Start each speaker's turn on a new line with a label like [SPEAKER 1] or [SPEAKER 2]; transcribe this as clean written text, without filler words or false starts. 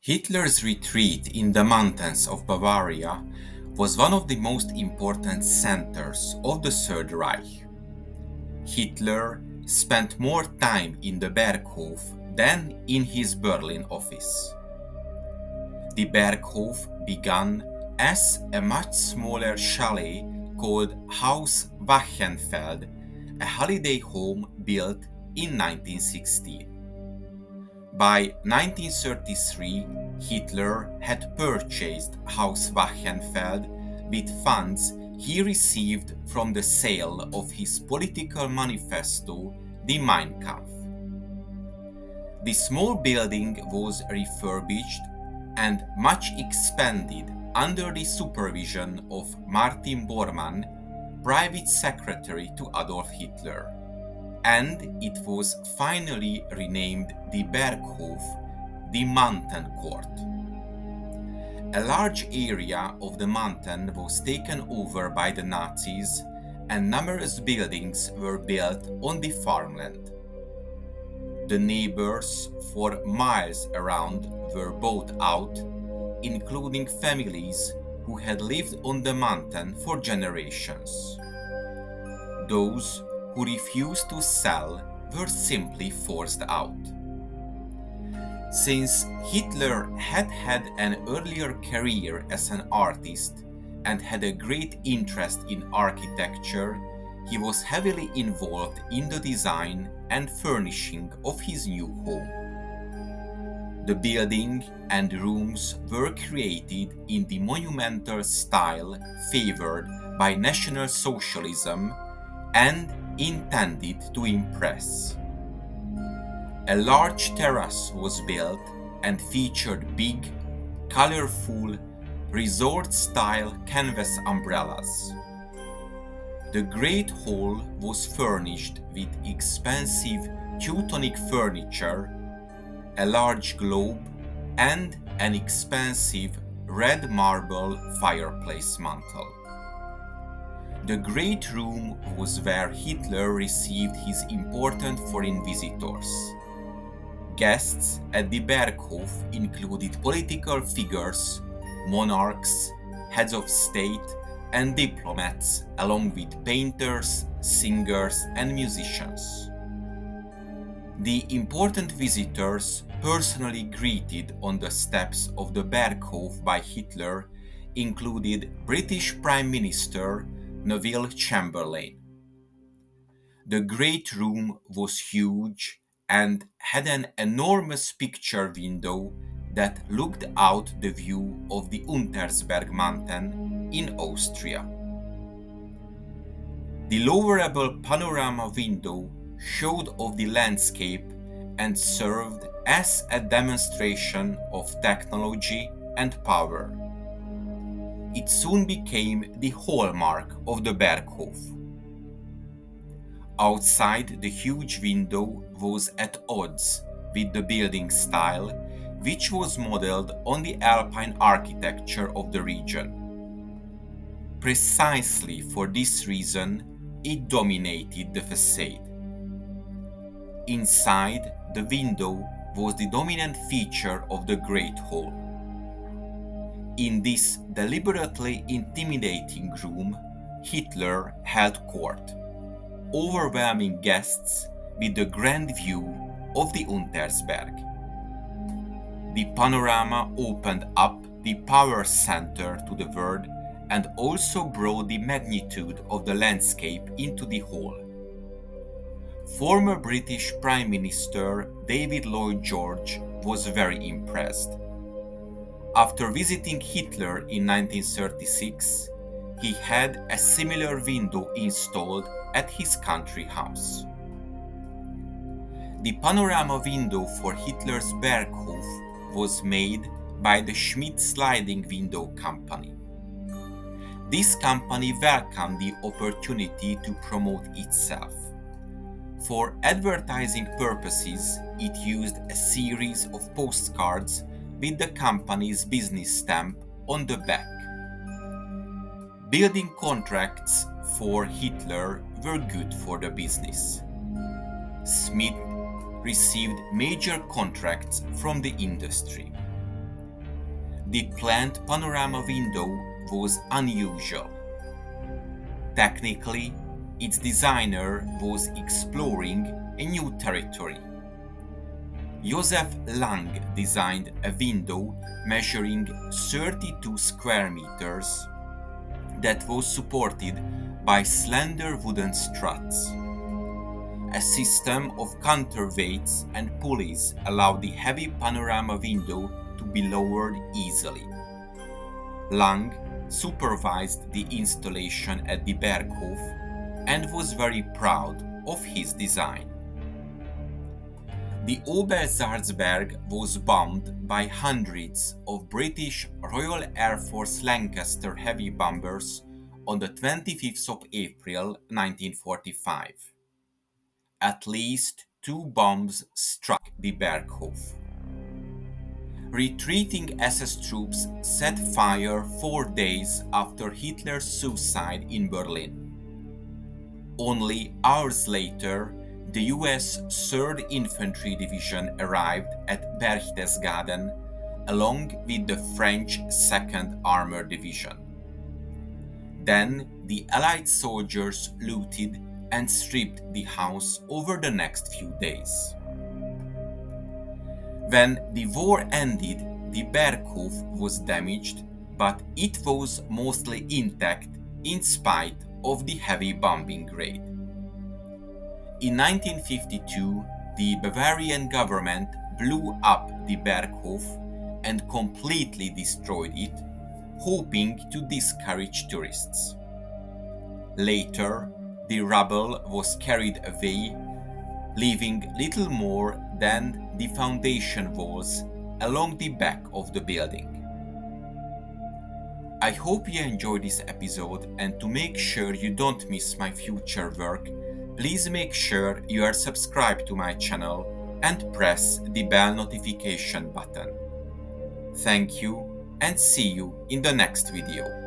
[SPEAKER 1] Hitler's retreat in the mountains of Bavaria was one of the most important centers of the Third Reich. Hitler spent more time in the Berghof than in his Berlin office. The Berghof began as a much smaller chalet called Haus Wachenfeld, a holiday home built in 1916. By 1933, Hitler had purchased Haus Wachenfeld with funds he received from the sale of his political manifesto, the Mein Kampf. The small building was refurbished and much expanded under the supervision of Martin Bormann, private secretary to Adolf Hitler, and it was finally renamed the Berghof, the Mountain Court. A large area of the mountain was taken over by the Nazis, and numerous buildings were built on the farmland. The neighbors for miles around were bought out, including families who had lived on the mountain for generations. Those who refused to sell were simply forced out. Since Hitler had had an earlier career as an artist and had a great interest in architecture, he was heavily involved in the design and furnishing of his new home. The building and rooms were created in the monumental style favored by National Socialism and intended to impress. A large terrace was built and featured big, colorful, resort-style canvas umbrellas. The Great Hall was furnished with expensive Teutonic furniture, a large globe, and an expensive red marble fireplace mantel. The Great Room was where Hitler received his important foreign visitors. Guests at the Berghof included political figures, monarchs, heads of state, and diplomats, along with painters, singers, and musicians. The important visitors personally greeted on the steps of the Berghof by Hitler included British Prime Minister Neville Chamberlain. The Great Room was huge and had an enormous picture window that looked out the view of the Untersberg mountain in Austria. The lowerable panorama window showed off the landscape and served as a demonstration of technology and power. It soon became the hallmark of the Berghof. Outside, the huge window was at odds with the building style, which was modeled on the Alpine architecture of the region. Precisely for this reason, it dominated the facade. Inside, the window was the dominant feature of the Great Hall. In this deliberately intimidating room, Hitler held court, overwhelming guests with the grand view of the Untersberg. The panorama opened up the power center to the world and also brought the magnitude of the landscape into the hall. Former British Prime Minister David Lloyd George was very impressed. After visiting Hitler in 1936, he had a similar window installed at his country house. The panorama window for Hitler's Berghof was made by the Schmidt Sliding Window Company. This company welcomed the opportunity to promote itself. For advertising purposes, it used a series of postcards with the company's business stamp on the back. Building contracts for Hitler were good for the business. Schmidt received major contracts from the industry. The planned panorama window was unusual. Technically, its designer was exploring a new territory. Josef Lang designed a window measuring 32 square meters that was supported by slender wooden struts. A system of counterweights and pulleys allowed the heavy panorama window to be lowered easily. Lang supervised the installation at the Berghof and was very proud of his design. The Obersalzberg was bombed by hundreds of British Royal Air Force Lancaster heavy bombers on the 25th of April 1945. At least 2 bombs struck the Berghof. Retreating SS troops set fire 4 days after Hitler's suicide in Berlin. Only hours later, the US 3rd Infantry Division arrived at Berchtesgaden along with the French 2nd Armored Division. Then the Allied soldiers looted and stripped the house over the next few days. When the war ended, the Berghof was damaged, but it was mostly intact in spite of the heavy bombing raid. In 1952, the Bavarian government blew up the Berghof and completely destroyed it, hoping to discourage tourists. Later, the rubble was carried away, leaving little more than the foundation walls along the back of the building. I hope you enjoyed this episode, and to make sure you don't miss my future work, please make sure you are subscribed to my channel and press the bell notification button. Thank you, and see you in the next video.